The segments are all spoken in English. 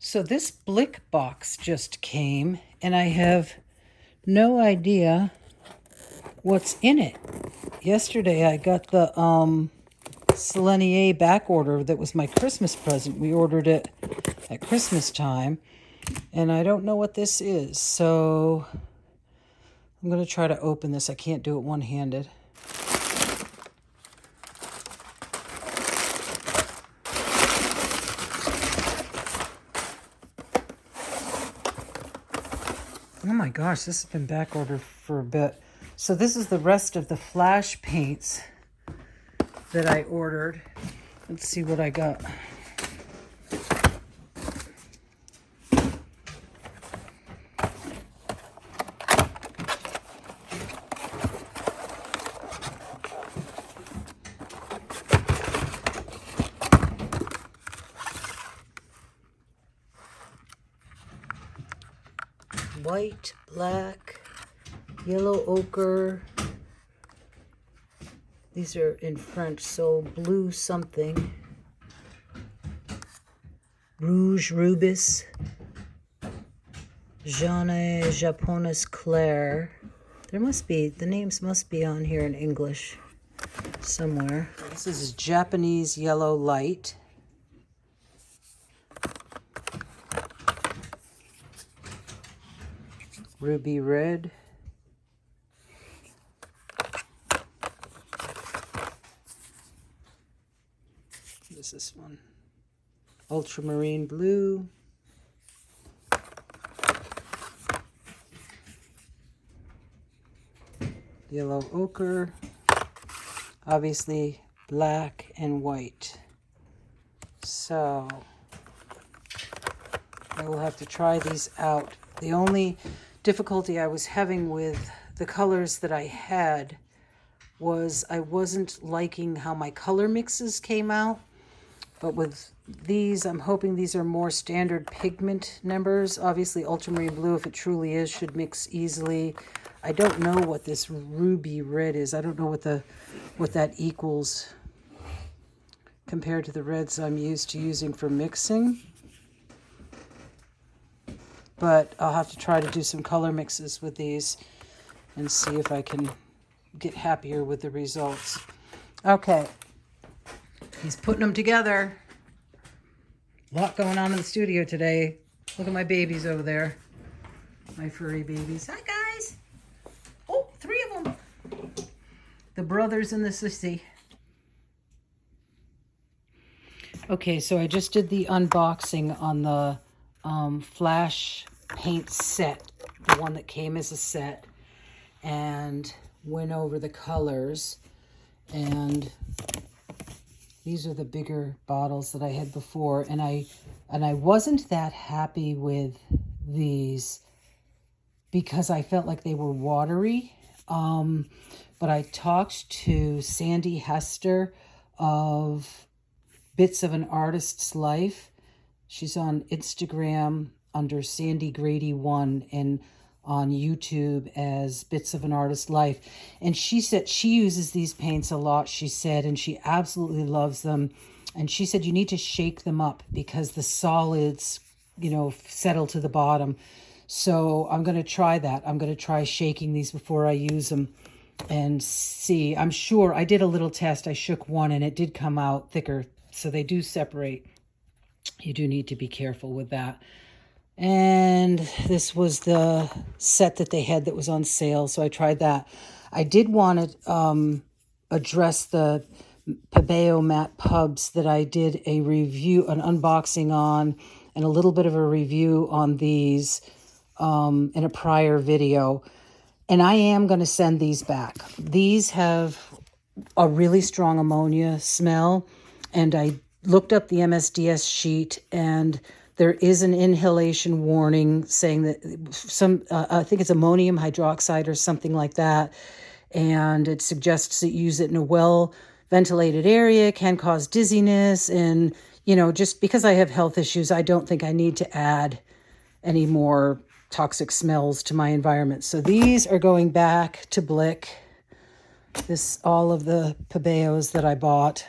So this Blick box just came, and I have no idea what's in it. Yesterday I got the Selenier back order that was my Christmas present. We ordered it at Christmas time, and I don't know what this is. So I'm going to try to open this. I can't do it one-handed. Oh my gosh, this has been back ordered for a bit. So this is the rest of the Flashe paints that I ordered. Let's see what I got. White, black, yellow ochre. These are in French, so blue something. Rouge rubis. Jaune japonaise clair. There must be, the names must be on here in English somewhere. This is Japanese yellow light. Ruby red. What is this one? Ultramarine blue. Yellow ochre. Obviously black and white. So I will have to try these out. The only difficulty I was having with the colors that I had was I wasn't liking how my color mixes came out. But with these, I'm hoping these are more standard pigment numbers. Obviously, ultramarine blue, if it truly is, should mix easily. I don't know what this ruby red is. I don't know what that equals compared to the reds I'm used to using for mixing. But I'll have to try to do some color mixes with these and see if I can get happier with the results. Okay. He's putting them together. A lot going on in the studio today. Look at my babies over there. My furry babies. Hi, guys. Oh, 3 of them. The brothers and the sissy. Okay, so I just did the unboxing on the Flashe paint set, the one that came as a set, and went over the colors. And these are the bigger bottles that I had before, and I wasn't that happy with these because I felt like they were watery. But I talked to Sandi Hester of Bits of an Artist's Life. She's on Instagram under Sandy Grady 1 and on YouTube as Bits of an Artist's Life. And she said she uses these paints a lot, she said, and she absolutely loves them. And she said you need to shake them up because the solids, settle to the bottom. So I'm going to try that. I'm going to try shaking these before I use them and see. I'm sure I did a little test. I shook one and it did come out thicker. So they do separate. You do need to be careful with that. And this was the set that they had that was on sale, so I tried that. I did want to address the Pabeo matte pubs that I did a review, an unboxing on, and a little bit of a review on these in a prior video. And I am going to send these back. These have a really strong ammonia smell, and I looked up the MSDS sheet, and there is an inhalation warning saying that I think it's ammonium hydroxide or something like that. And it suggests that you use it in a well-ventilated area, can cause dizziness. And, just because I have health issues, I don't think I need to add any more toxic smells to my environment. So these are going back to Blick. All of the Pabeos that I bought.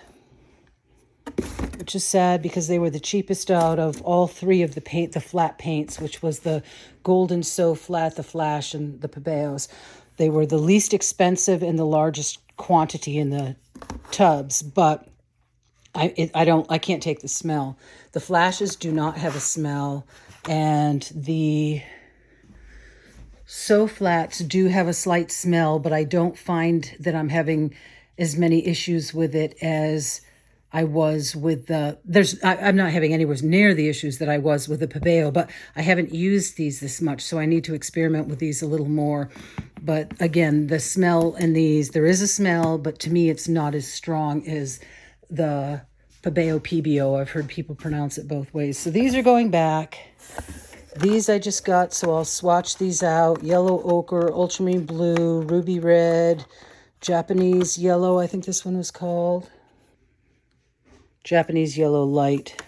which is sad because they were the cheapest out of all three of the flat paints, which was the Golden So Flat, the Flashe, and the Pabeos. They were the least expensive and the largest quantity in the tubs, but I can't take the smell. The Flashes do not have a smell, and the So Flats do have a slight smell, but I don't find that I'm having as many issues with it as I was with the, I'm not having anywhere near the issues that I was with the Pabeo, but I haven't used these this much, so I need to experiment with these a little more. But again, the smell in these, there is a smell, but to me it's not as strong as the Pabeo PBO. I've heard people pronounce it both ways. So these are going back. These I just got, so I'll swatch these out. Yellow ochre, ultramarine blue, ruby red, Japanese yellow, I think this one was called. Japanese yellow light,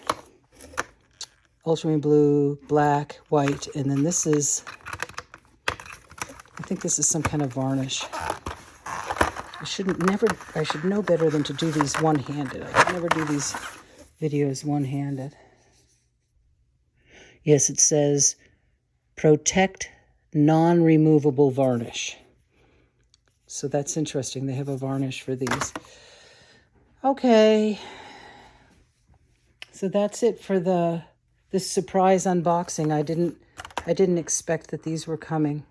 ultramarine blue, black, white, and then this is, I think this is some kind of varnish. I should know better than to do these one-handed. I could never do these videos one-handed. Yes, it says protect non-removable varnish. So that's interesting. They have a varnish for these. Okay. So that's it for this surprise unboxing. I didn't expect that these were coming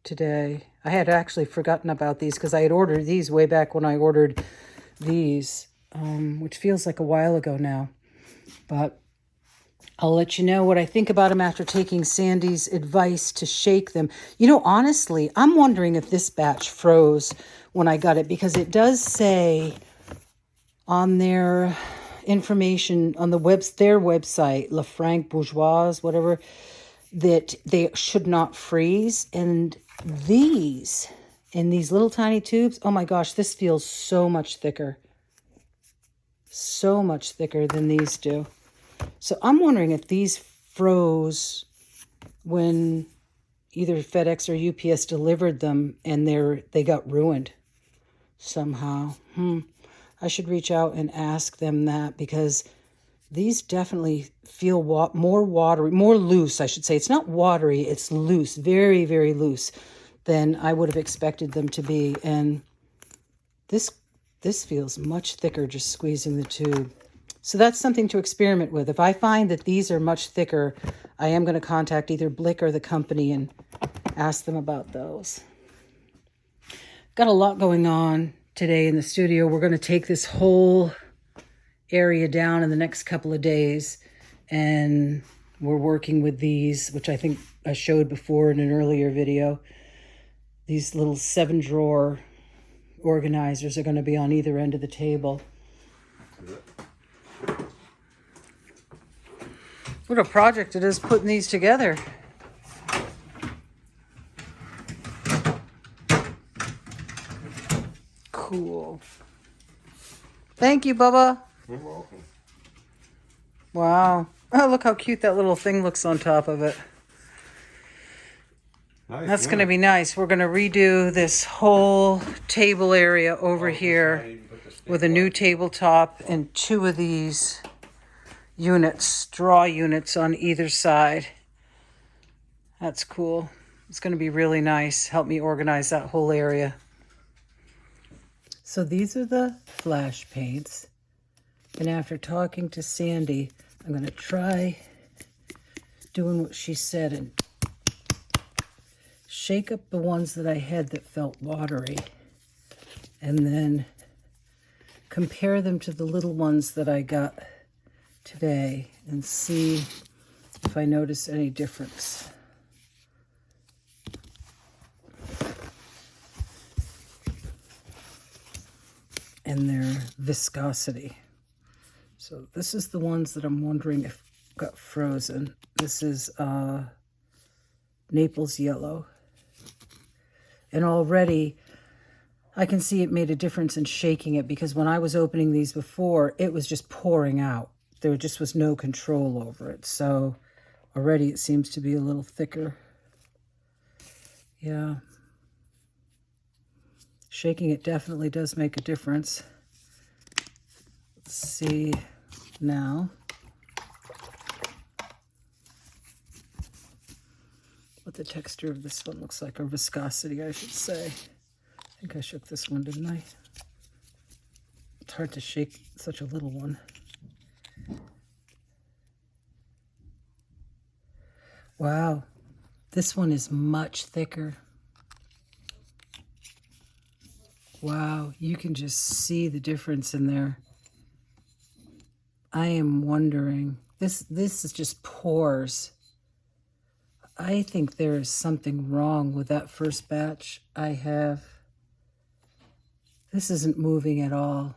today. I had actually forgotten about these because I had ordered these way back when I ordered these, which feels like a while ago now. But I'll let you know what I think about them after taking Sandi's advice to shake them. You know, honestly, I'm wondering if this batch froze when I got it, because it does say on their information on their website, La Franc Bourgeoise, whatever, that they should not freeze. And these, in these little tiny tubes, oh my gosh, this feels so much thicker. So much thicker than these do. So I'm wondering if these froze when either FedEx or UPS delivered them and they got ruined somehow. I should reach out and ask them that, because these definitely feel more watery, more loose, I should say. It's not watery, it's loose, very, very loose than I would have expected them to be. And this feels much thicker just squeezing the tube. So that's something to experiment with. If I find that these are much thicker, I am going to contact either Blick or the company and ask them about those. Got a lot going on today in the studio. We're going to take this whole area down in the next couple of days, and we're working with these, which I think I showed before in an earlier video. These little 7-drawer organizers are going to be on either end of the table. What a project it is putting these together. Cool. Thank you, Bubba. You're welcome. Wow. Oh, look how cute that little thing looks on top of it. Nice, That's going to be nice. We're going to redo this whole table area over here with a new tabletop and 2 of these units, straw units on either side. That's cool. It's going to be really nice. Help me organize that whole area. So these are the Flashe paints. And after talking to Sandi, I'm going to try doing what she said and shake up the ones that I had that felt watery, and then compare them to the little ones that I got today and see if I notice any difference. And their viscosity. So this is the ones that I'm wondering if got frozen. This is Naples Yellow. And already I can see it made a difference in shaking it, because when I was opening these before, it was just pouring out. There just was no control over it. So already it seems to be a little thicker. Yeah. Shaking it definitely does make a difference. Let's see. now. What the texture of this one looks like, or viscosity, I should say. I think I shook this one, didn't I? It's hard to shake such a little one. Wow, this one is much thicker. Wow, you can just see the difference in there. I am wondering, this is just pores. I think there is something wrong with that first batch I have. This isn't moving at all.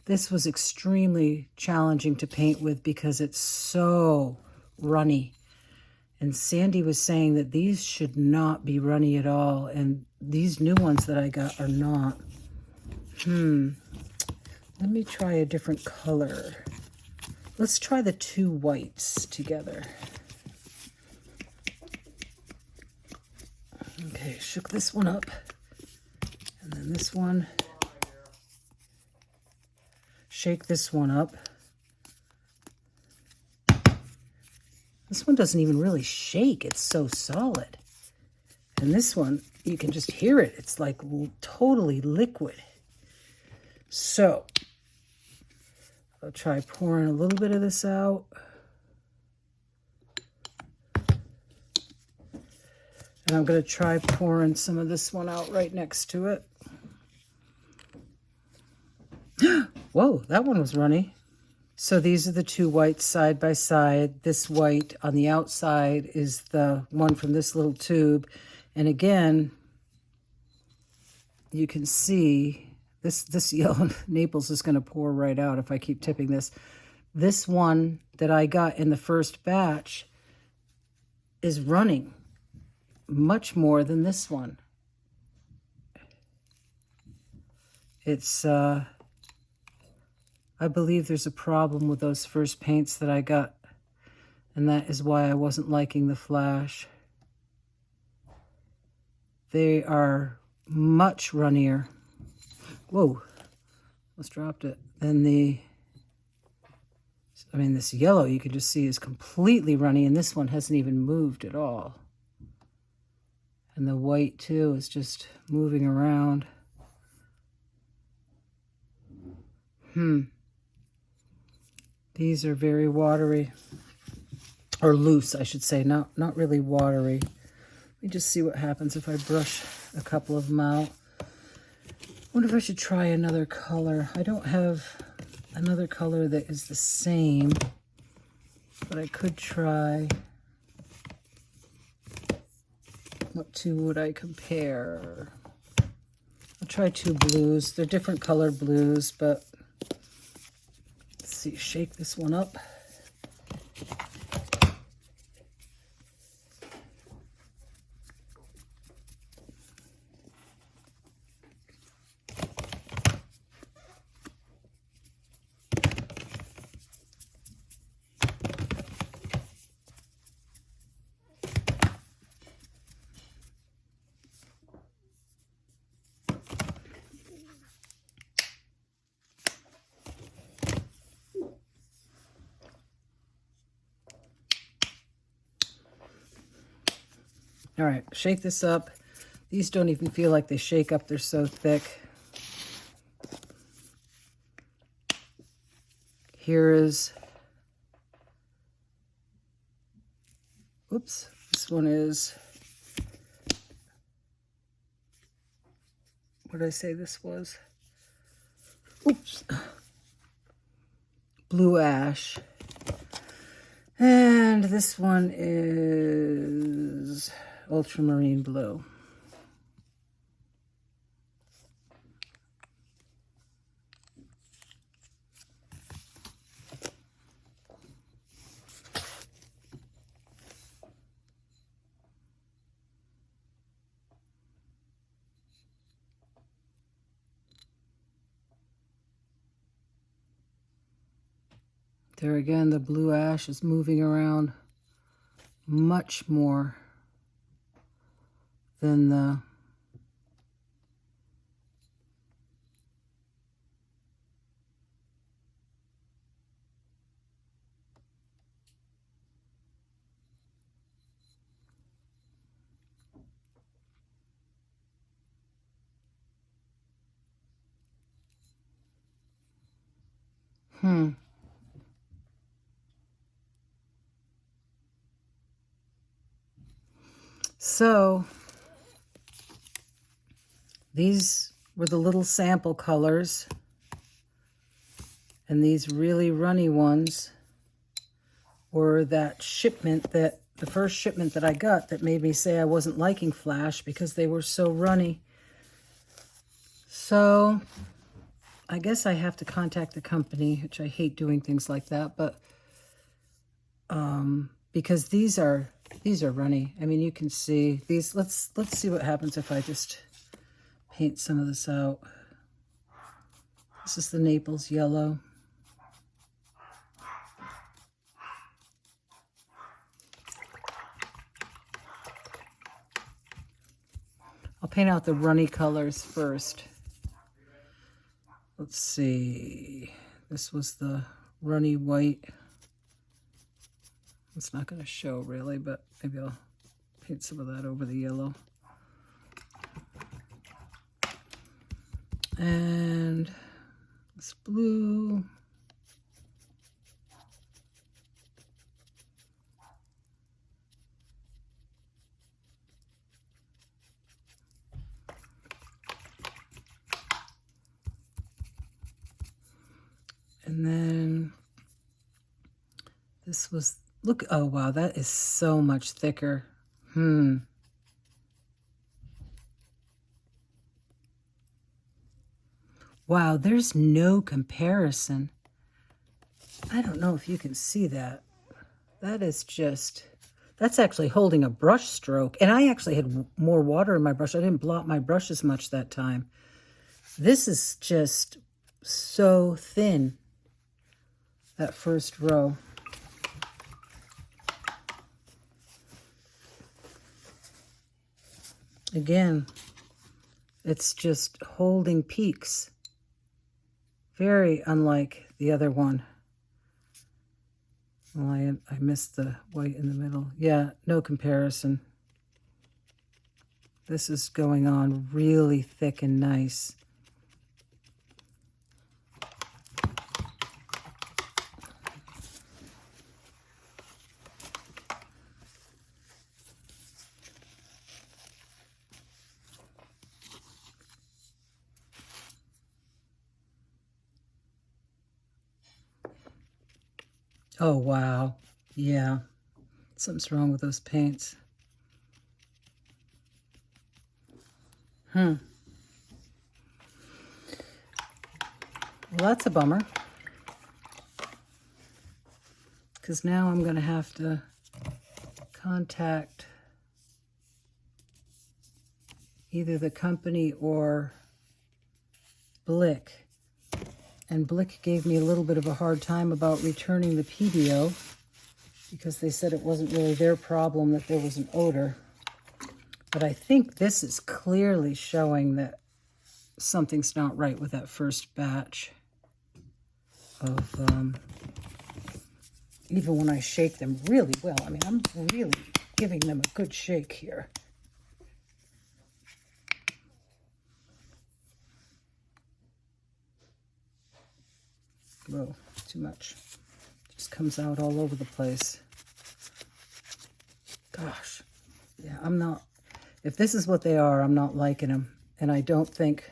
This was extremely challenging to paint with because it's so runny. And Sandi was saying that these should not be runny at all. And these new ones that I got are not. Let me try a different color. Let's try the two whites together. Okay, shook this one up. And then this one. Shake this one up. This one doesn't even really shake. It's so solid. And this one, you can just hear it. It's like totally liquid. So, I'll try pouring a little bit of this out. And I'm going to try pouring some of this one out right next to it. Whoa, that one was runny. So these are the two whites side by side. This white on the outside is the one from this little tube. And again, you can see this yellow Naples is going to pour right out if I keep tipping this. This one that I got in the first batch is running much more than this one. It's, I believe there's a problem with those first paints that I got, and that is why I wasn't liking the Flashe. They are much runnier. Whoa, almost dropped it. Then this yellow you can just see is completely runny, and this one hasn't even moved at all. And the white too is just moving around. These are very watery, or loose, I should say, not really watery. Let me just see what happens if I brush a couple of them out. I wonder if I should try another color. I don't have another color that is the same, but I could try. What two would I compare? I'll try two blues. They're different colored blues, but let's see, shake this one up. All right, shake this up. These don't even feel like they shake up. They're so thick. Here is, oops, this one is, what did I say this was? Oops. Blue ash. And this one is ultramarine blue. There again, the blue ash is moving around much more than the So these were the little sample colors, and these really runny ones were that shipment, that the first shipment that I got, that made me say I wasn't liking Flashe because they were so runny. So I guess I have to contact the company, which I hate doing things like that, but because these are runny. I mean, you can see these. Let's see what happens if I just paint some of this out. This is the Naples Yellow. I'll paint out the runny colors first. Let's see. This was the runny white. It's not going to show really, but maybe I'll paint some of that over the yellow. And this blue. And then this was, look, oh wow, that is so much thicker. Wow, there's no comparison. I don't know if you can see that. That is just, that's actually holding a brush stroke. And I actually had more water in my brush. I didn't blot my brush as much that time. This is just so thin, that first row. Again, it's just holding peaks. Very unlike the other one. Well, I missed the white in the middle. Yeah, no comparison. This is going on really thick and nice. Oh, wow. Yeah. Something's wrong with those paints. Well, that's a bummer. Because now I'm going to have to contact either the company or Blick. And Blick gave me a little bit of a hard time about returning the PDO because they said it wasn't really their problem that there was an odor. But I think this is clearly showing that something's not right with that first batch of, even when I shake them really well. I mean, I'm really giving them a good shake here. Whoa, too much. Just comes out all over the place. Gosh. Yeah, I'm not, if this is what they are, I'm not liking them. And I don't think,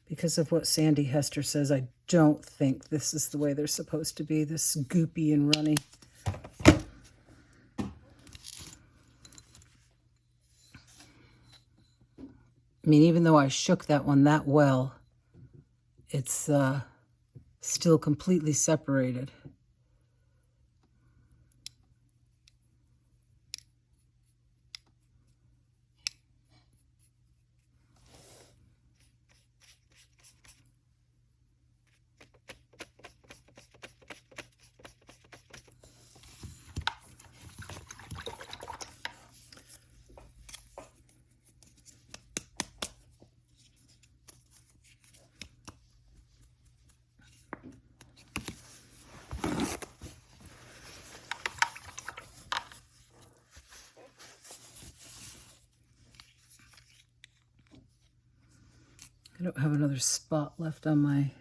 because of what Sandi Hester says, I don't think this is the way they're supposed to be, this goopy and runny. I mean, even though I shook that one that well, it's still completely separated. I don't have another spot left on my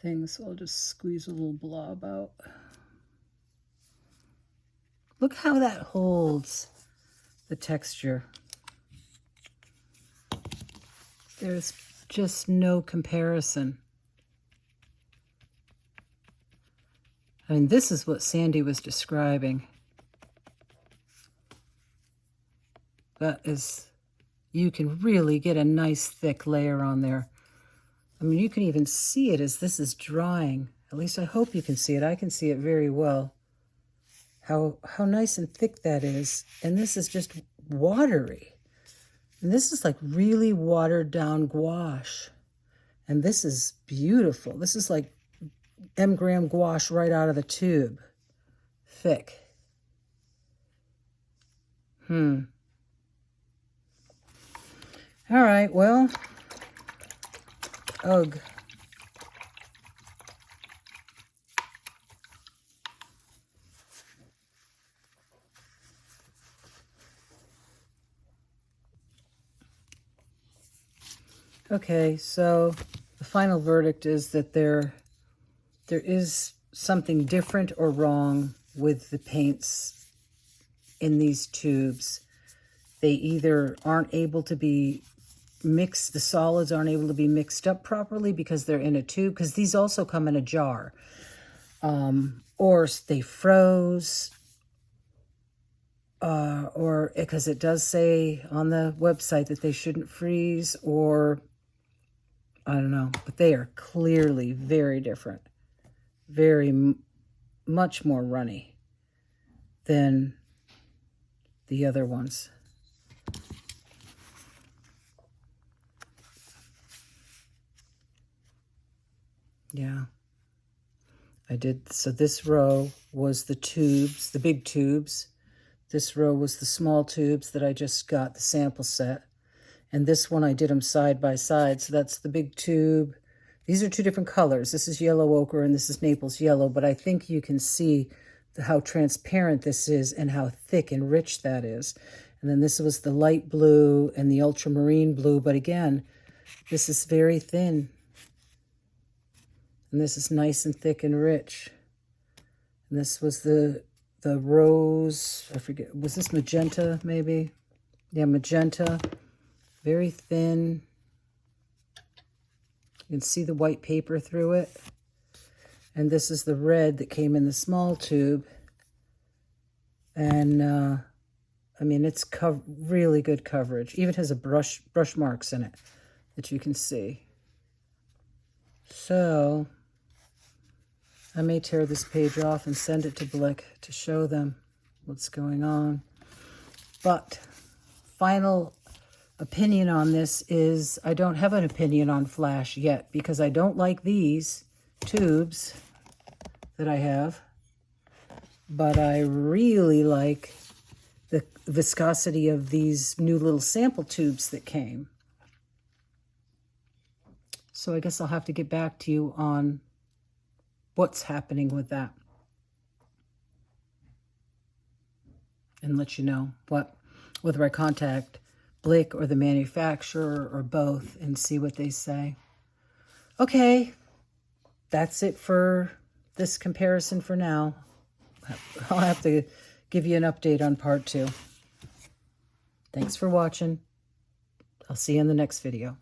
thing, so I'll just squeeze a little blob out. Look how that holds the texture. There's just no comparison. I mean, this is what Sandi was describing. That is, you can really get a nice thick layer on there. I mean, you can even see it as this is drying. At least I hope you can see it. I can see it very well. How nice and thick that is. And this is just watery. And this is like really watered down gouache. And this is beautiful. This is like gram gouache right out of the tube. Thick. All right, well, ugh. Okay, so the final verdict is that there is something different or wrong with the paints in these tubes. They either aren't able to be mixed, the solids aren't able to be mixed up properly because they're in a tube, because these also come in a jar, or they froze, or because it does say on the website that they shouldn't freeze, or I don't know, but they are clearly very different, very much more runny than the other ones. Yeah, I did. So this row was the tubes, the big tubes. This row was the small tubes that I just got the sample set. And this one I did them side by side. So that's the big tube. These are two different colors. This is yellow ochre and this is Naples Yellow. But I think you can see how transparent this is and how thick and rich that is. And then this was the light blue and the ultramarine blue. But again, this is very thin. And this is nice and thick and rich. And this was the rose, I forget, was this magenta maybe? Yeah, magenta, very thin. You can see the white paper through it. And this is the red that came in the small tube. And I mean, it's really good coverage. Even has a brush marks in it that you can see. So I may tear this page off and send it to Blick to show them what's going on. But final opinion on this is I don't have an opinion on Flashe yet because I don't like these tubes that I have. But I really like the viscosity of these new little sample tubes that came. So I guess I'll have to get back to you on what's happening with that and let you know whether I contact Blick or the manufacturer or both and see what they say. Okay, that's it for this comparison for now. I'll have to give you an update on part 2. Thanks for watching. I'll see you in the next video.